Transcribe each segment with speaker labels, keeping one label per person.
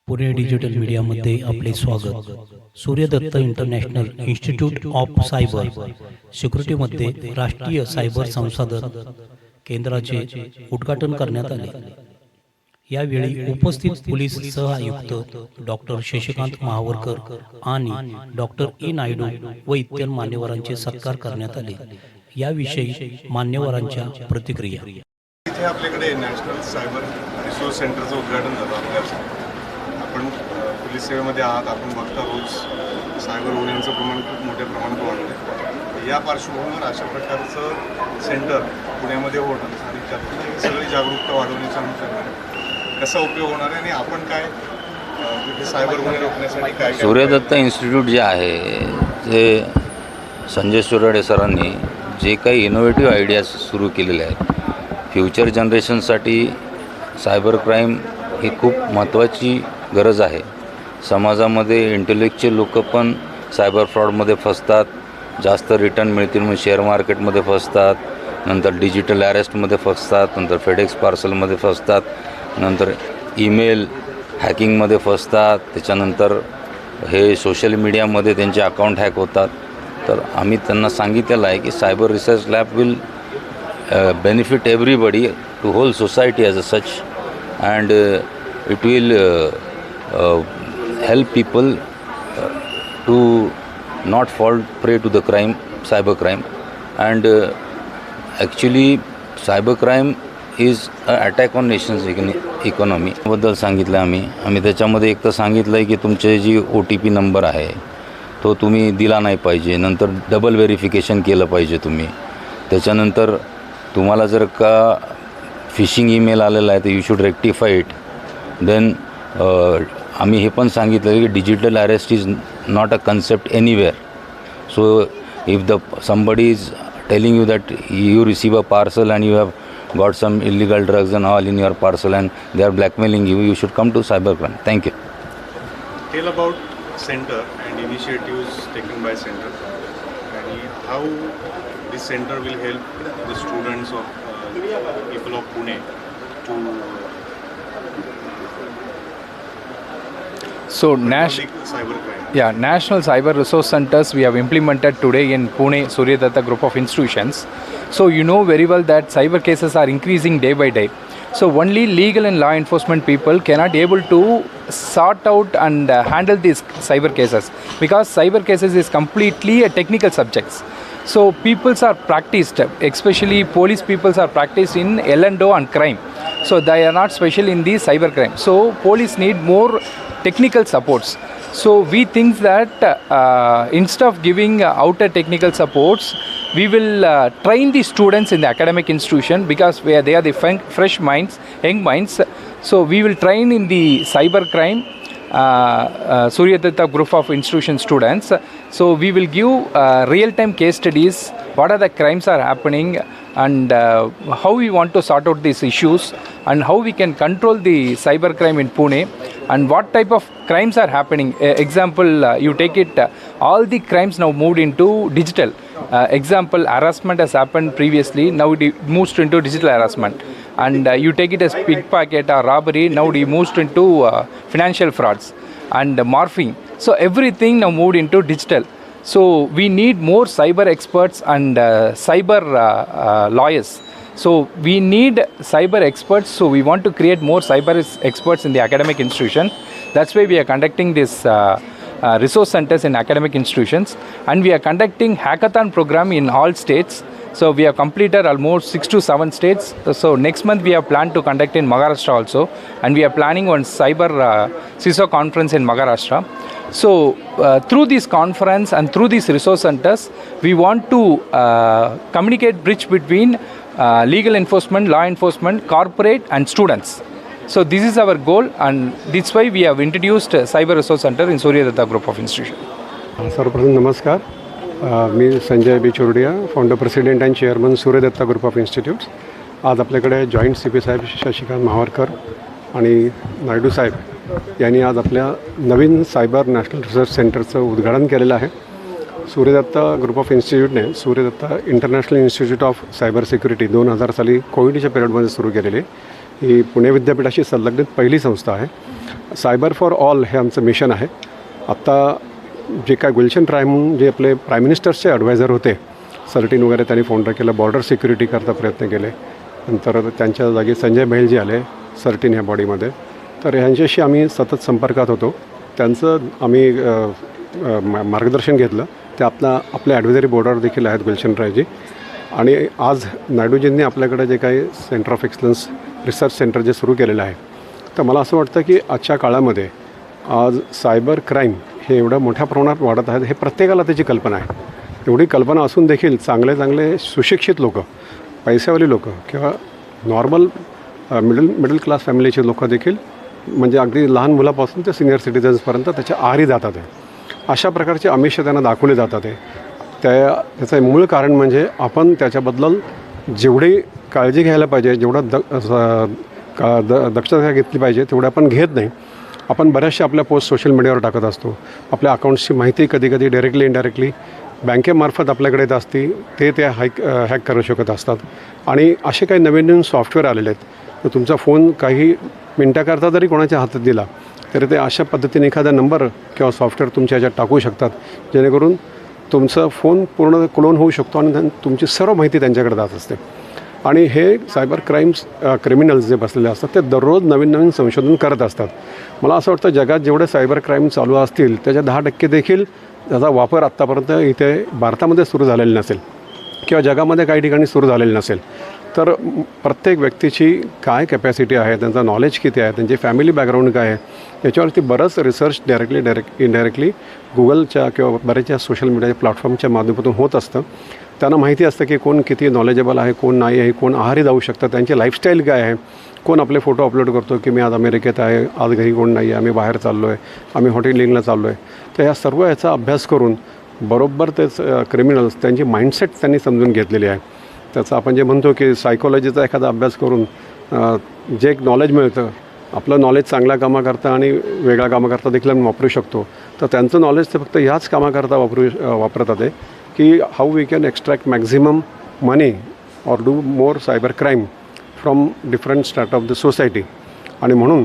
Speaker 1: Pune digital मीडियामध्ये आपले स्वागत. Suryadatta international institute of cyber सिक्युरिटीमध्ये राष्ट्रीय सायबर संसाधन केंद्राचे उद्घाटन करण्यात आले. यावेळी उपस्थित पोलीस सहआयुक्त डॉक्टर शशिकांत महावरकर आणि डॉक्टर ए नायडू व इतर मान्यवरांचे सत्कार करण्यात आले. याविषयी मान्यवरांच्या प्रतिक्रिया.
Speaker 2: इथे आपल्याकडे नॅशनल सायबर रिसोर्स सेंटरचं उद्घाटन झालं. आपण पोलीस सेवेमध्ये आहात, आपण बघता रोज सायबर गुन्ह्यांचं प्रमाण खूप मोठ्या प्रमाणात वाढतं. या पार्श्वभूमीवर अशा प्रकारचं सेंटर पुण्यामध्ये होणं आणि त्यातून सगळी जागरूकता वाढवण्याचा अनुषंगाने कसा उपयोग होणार आहे आणि आपण काय तिथे सायबर गुन्हे रोखण्यासाठी काय
Speaker 3: सूर्यदत्त इन्स्टिट्यूट जे आहे ते संजय सुराडे सरांनी जे काही इनोव्हेटिव्ह आयडियाज सुरू केलेले आहेत, फ्युचर जनरेशनसाठी सायबर क्राईम ही खूप महत्त्वाची गरज आहे. समाजामध्ये इंटेलेक्च्युअल लोक पण सायबर फ्रॉडमध्ये फसतात, जास्त रिटर्न मिळतील म्हणून शेअर मार्केटमध्ये फसतात, नंतर डिजिटल अरेस्टमध्ये फसतात, नंतर फेडेक्स पार्सलमध्ये फसतात, नंतर ईमेल हॅकिंगमध्ये फसतात, त्याच्यानंतर हे सोशल मीडियामध्ये त्यांचे अकाउंट हॅक होतात. तर आम्ही त्यांना सांगितलेलं आहे की cyber research lab will benefit everybody to whole society as a such, and it will help people to not fall prey to the crime, cyber crime, and actually cyber crime is an attack on nation's economy. बद्दल सांगितलं आम्ही त्याच्यामध्ये एक तर सांगितलं आहे की तुमचे जी OTP नंबर आहे तो तुम्ही दिला नाही पाहिजे, नंतर डबल व्हेरिफिकेशन केलं पाहिजे तुम्ही. त्याच्यानंतर तुम्हाला जर का फिशिंग ईमेल आलेला आहे तर you should rectify it. Then आम्ही हे पण सांगितलं की digital arrest is not a concept anywhere. So if somebody is telling you that you receive a parcel and you have got some illegal drugs and all in your parcel and they are blackmailing you, you should come to cybercrime. Thank you.
Speaker 2: Tell about center and initiatives taken by center and how this center will help the students of people of Pune to
Speaker 4: National Cyber Resource Centers we have implemented today in Pune Suryadatta Group of Institutions. So you know very well that cyber cases are increasing day by day. So only legal and law enforcement people cannot able to sort out and handle these cyber cases, because cyber cases is completely a technical subjects. So peoples are practiced, especially police peoples are practiced in L&O and crime. So they are not special in the cyber crime. So police need more technical supports. So we think that instead of giving outer technical supports, we will train the students in the academic institution, because they are the fresh minds, young minds. So we will train in the cyber crime Suryadatta Group of Institution students. So we will give real-time case studies, what are the crimes are happening, and how we want to sort out these issues, and how we can control the cyber crime in Pune, and what type of crimes are happening. Example, you take it, all the crimes now moved into digital. Example, harassment has happened previously, now it moves into digital harassment. And you take it as pickpocket or robbery, now it moves into financial frauds and morphing. So everything now moved into digital. So we need more cyber experts and cyber lawyers. So we need cyber experts. So we want to create more cyber experts in the academic institution. That's why we are conducting this resource centers in academic institutions, and we are conducting hackathon program in all states. So we have completed almost 6 to 7 states. So next month we have planned to conduct in Maharashtra also, and we are planning one cyber CISO conference in Maharashtra. So through this conference and through these resource centers, we want to communicate bridge between legal enforcement, law enforcement, corporate and students. So this is our goal, and that's why we have introduced Cyber Resource Center in Suryadatta Group of Institution.
Speaker 5: सर्वप्रथम नमस्कार. मी Sanjay B Chordiya, founder president and chairman Suryadatta group of institutes. आज आपल्याकडे joint CP साहेब शशिकांत महावरकर आणि नायडू साहेब यांनी आज आपल्या नवीन सायबर नॅशनल रिसर्च सेंटरचं उद्घाटन केलेलं आहे. सूर्यदत्ता ग्रुप ऑफ इन्स्टिट्यूटने Suryadatta international institute of cyber security 2000 साली कोविडच्या पिरियडमध्ये सुरू केलेली. ही पुणे विद्यापीठाशी संलग्नित पहिली संस्था आहे. सायबर फॉर ऑल हे आमचं मिशन आहे. आत्ता जे काय गुलशन राय म्हणून जे आपले प्राईम मिनिस्टर्सचे ॲडवायझर होते, सर्टीन वगैरे त्यांनी फाउंडर केलं, बॉर्डर सिक्युरिटी करता प्रयत्न केले. नंतर त्यांच्या जागी संजय बहिलजी आले सर्टीन ह्या बॉडीमध्ये. तर ह्यांच्याशी आम्ही सतत संपर्कात होतो. त्यांचं आम्ही मार्गदर्शन घेतलं. ते आपल्या ॲडवायझरी बोर्डावर देखील आहेत गुलशन रायजी. आणि आज नायडूजींनी आपल्याकडे जे काही centre of excellence research centre जे सुरू केलेलं आहे, तर मला असं वाटतं की आजच्या काळामध्ये आज सायबर क्राईम हे एवढं मोठ्या प्रमाणात वाढत आहेत, हे प्रत्येकाला त्याची कल्पना आहे. एवढी कल्पना असून देखील चांगले सुशिक्षित लोक, पैसेवाली लोक किंवा नॉर्मल मिडल क्लास फॅमिलीचे लोक देखील म्हणजे अगदी लहान मुलापासून ते सिनियर सिटिझन्सपर्यंत त्याच्या आहारी जातात आहे. अशा प्रकारचे आमिष त्यांना दाखवले जातात आहे. त्याचं मूळ कारण म्हणजे आपण त्याच्याबद्दल जेवढी काळजी घ्यायला पाहिजे, दक्षता घेतली पाहिजे तेवढं आपण घेत नाही. आपण बऱ्याचशा आपल्या पोस्ट सोशल मीडियावर टाकत असतो. आपल्या अकाउंट्सची माहिती कधी डायरेक्टली इनडायरेक्टली बँकेमार्फत आपल्याकडे येत असते, ते हॅक करू शकत असतात. आणि असे काही नवीन सॉफ्टवेअर आलेले आहेत. तर तुमचा फोन काही मिनटाकरता जरी कोणाच्या हातात दिला तरी ते अशा पद्धतीने एखादा नंबर किंवा सॉफ्टवेअर तुमच्या ह्याच्यात टाकू शकतात, जेणेकरून तुमचा फोन पूर्ण क्लोन होऊ शकतो आणि तुमची सर्व माहिती त्यांच्याकडे जात असते. आणि हे सायबर क्रिमिनल्स जे बसलेले असतात ते दररोज नवीन संशोधन करत असतात. मला असं वाटतं जगात जेवढे सायबर क्राईम चालू असतील त्याच्या 10% देखील त्याचा वापर आत्तापर्यंत इथे भारतामध्ये सुरू झालेला नसेल किंवा जगामध्ये काही ठिकाणी सुरू झालेलं नसेल. तर प्रत्येक व्यक्तीची काय कॅपॅसिटी आहे, त्यांचा नॉलेज किती आहे, त्यांची फॅमिली बॅकग्राऊंड काय आहे, याच्यावरती बरंच रिसर्च इनडायरेक्टली गुगलच्या किंवा बऱ्याचशा सोशल मीडियाच्या प्लॅटफॉर्मच्या माध्यमातून होत असतं. त्यांना माहिती असतं की कोण किती नॉलेजेबल आहे, कोण नाही आहे, कोण आहारी जाऊ शकतं, त्यांची लाईफस्टाईल काय आहे, कोण आपले फोटो अपलोड करतो की मी आज अमेरिकेत आहे, आज घरी कोण नाही आहे, आम्ही बाहेर चाललो आहे, आम्ही हॉटेलिंगला चाललो आहे. तर या सर्व याचा अभ्यास करून बरोबर तेच क्रिमिनल्स त्यांची माइंडसेट त्यांनी समजून घेतलेली आहे. त्याचा आपण जे म्हणतो की सायकोलॉजीचा एखादा अभ्यास करून जे एक नॉलेज मिळतं, आपलं नॉलेज चांगल्या कामाकरता आणि वेगळ्या कामाकरता देखील आम्ही वापरू शकतो. तर त्यांचं नॉलेज ते फक्त ह्याच कामाकरता वापरतात आहे की how we can extract maximum money or do more cyber crime from different strata of the society. आणि म्हणून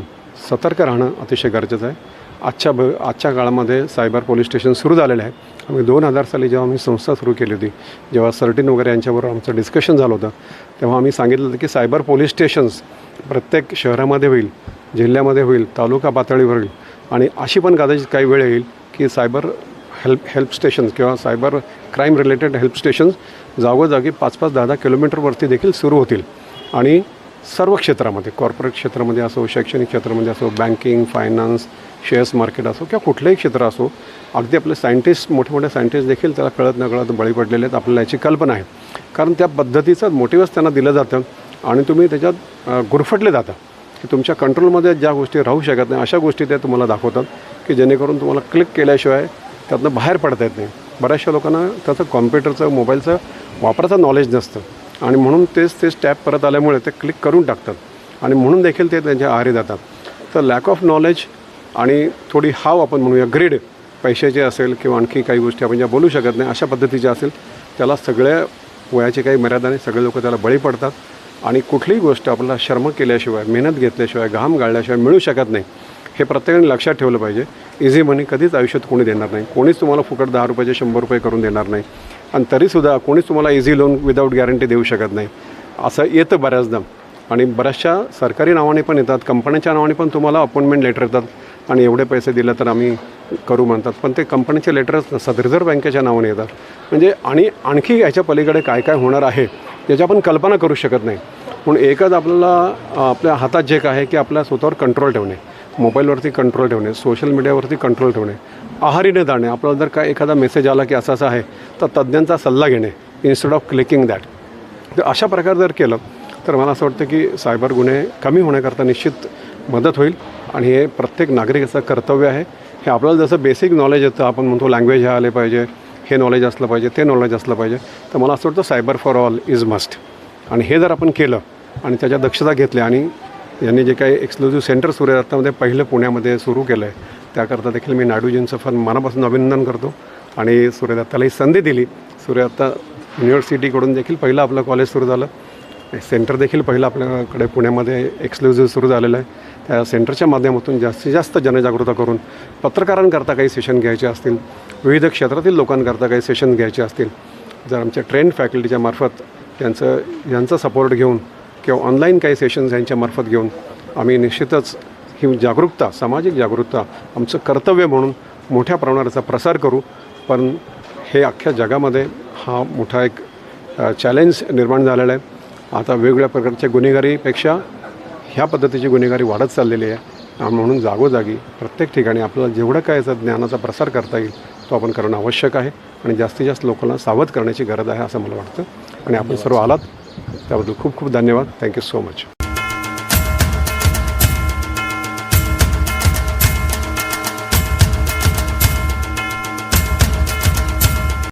Speaker 5: सतर्क राहणं अतिशय गरजेचं आहे. आजच्या काळामध्ये सायबर पोलीस स्टेशन सुरू झालेलं आहे. आम्ही 2000 साली जेव्हा आम्ही संस्था सुरू केली होती, जेव्हा सर्टीन वगैरे यांच्याबरोबर आमचं डिस्कशन झालं होतं, तेव्हा आम्ही सांगितलं होतं की सायबर पोलीस स्टेशन्स प्रत्येक शहरामध्ये होईल, जिल्ह्यामध्ये होईल, तालुका पातळीवर होईल. आणि अशी पण कदाचित काही वेळ येईल की सायबर हेल्प स्टेशन्स किंवा cyber crime related help stations जागोजागी 5-5, 10-10 किलोमीटरवरती देखील सुरू होतील. आणि सर्व क्षेत्रामध्ये, कॉर्पोरेट क्षेत्रामध्ये असो, शैक्षणिक क्षेत्रामध्ये असो, बँकिंग, फायनान्स, शेअर्स मार्केट असो किंवा कुठलंही क्षेत्र असो, अगदी आपले सायंटिस्ट, मोठे सायंटिस्ट देखील त्याला कळत नकळत बळी पडलेले आहेत. आपल्याला याची कल्पना आहे, कारण त्या पद्धतीचं मोटिव्हच त्यांना दिलं जातं आणि तुम्ही त्याच्यात गुरफटले जाता की तुमच्या कंट्रोलमध्ये ज्या गोष्टी राहू शकत नाही अशा गोष्टी ते तुम्हाला दाखवतात की जेणेकरून तुम्हाला क्लिक केल्याशिवाय त्यातनं बाहेर पडता येत नाही. बऱ्याचशा लोकांना त्याचं कॉम्प्युटरचं, मोबाईलचं वापराचं नॉलेज नसतं आणि म्हणून तेच टॅप परत आल्यामुळे ते क्लिक करून टाकतात आणि म्हणून देखील ते त्यांच्या आहारी जातात. तर लॅक ऑफ नॉलेज आणि थोडी हाव आपण म्हणूया ग्रीड, पैशाचे असेल किंवा आणखी काही गोष्टी आपण ज्या बोलू शकत नाही अशा पद्धतीच्या असेल, त्याला सगळ्या वयाची काही मर्यादा नाही, सगळे लोक त्याला बळी पडतात. आणि कुठलीही गोष्ट आपल्याला श्रम केल्याशिवाय, मेहनत घेतल्याशिवाय, घाम गाळल्याशिवाय मिळू शकत नाही, हे प्रत्येकाने लक्षात ठेवलं पाहिजे. इझी मनी कधीच आयुष्यात कोणी देणार नाही. कोणीच तुम्हाला फुकट 10 रुपयाचे 100 रुपये करून देणार नाही. आणि तरीसुद्धा कोणीच तुम्हाला इझी लोन विदाऊट गॅरंटी देऊ शकत नाही. असं येतं बऱ्याचदा. आणि बऱ्याचशा सरकारी नावाने पण येतात, कंपन्यांच्या नावाने पण तुम्हाला अपॉइंटमेंट लेटर येतात आणि एवढे पैसे दिले तर आम्ही करू म्हणतात. पण ते कंपनीचे लेटरच नसतात, रिझर्व्ह बँकेच्या नावाने येतात. म्हणजे आणि आणखी याच्या पलीकडे काय काय होणार आहे याची आपण कल्पना करू शकत नाही. म्हणून एकच आपल्याला आपल्या हातात जे काय आहे की आपल्या स्वतःवर कंट्रोल ठेवणे, मोबाईलवरती कंट्रोल ठेवणे, सोशल मीडियावरती कंट्रोल ठेवणे, आहारीने जाणे. आपल्याला जर काय एखादा मेसेज आला की असं आहे तर तज्ज्ञांचा सल्ला घेणे इन्स्टेड ऑफ क्लिकिंग दॅट. तर अशा प्रकारे जर केलं तर मला असं वाटतं की सायबर गुन्हे कमी होण्याकरता निश्चित मदत होईल. आणि हे प्रत्येक नागरिकाचं कर्तव्य आहे. हे आपल्याला जसं बेसिक नॉलेज येतं, आपण म्हणतो लँग्वेज हे आले पाहिजे, हे नॉलेज असलं पाहिजे, ते नॉलेज असलं पाहिजे, तर मला असं वाटतं cyber for all is must. आणि हे जर आपण केलं आणि त्याच्या दक्षता घेतल्या आणि यांनी जे काही एक्सक्लुझिव्ह सेंटर सूर्यदत्तामध्ये पहिलं पुण्यामध्ये सुरू केलं आहे त्याकरता देखील मी नायडूजींचं फार मनापासून अभिनंदन करतो. आणि सूर्यदत्ताला ही संधी दिली. सूर्यदत्ता युनिव्हर्सिटीकडून देखील पहिलं आपलं कॉलेज सुरू झालं. सेंटर देखील पहिलं आपल्याकडे पुण्यामध्ये एक्सक्लुझिव्ह सुरू झालेलं आहे. त्या सेंटरच्या माध्यमातून जास्तीत जास्त जनजागृती करून पत्रकारांकरता काही सेशन घ्यायचे असतील, विविध क्षेत्रातील लोकांकरता काही सेशन घ्यायचे असतील, जर आमच्या ट्रेंड फॅकल्टीच्या मार्फत यांचा सपोर्ट घेऊन किंवा ऑनलाईन काही सेशन्स यांच्यामार्फत घेऊन आम्ही निश्चितच ही जागरूकता, सामाजिक जागरूकता आमचं कर्तव्य म्हणून मोठ्या प्रमाणाचा प्रसार करू. पण हे अख्ख्या जगामध्ये हा मोठा एक चॅलेंज निर्माण झालेला आहे. आता वेगवेगळ्या प्रकारच्या गुन्हेगारीपेक्षा ह्या पद्धतीची गुन्हेगारी वाढत चाललेली आहे. म्हणून जागोजागी प्रत्येक ठिकाणी आपल्याला जेवढं काय याचा ज्ञानाचा प्रसार करता येईल तो आपण करणं आवश्यक आहे आणि जास्तीत जास्त लोकांना सावध करण्याची गरज आहे असं मला वाटतं. आणि आपण सर्व आलात त्याबद्दल खूप खूप धन्यवाद. Thank you so much.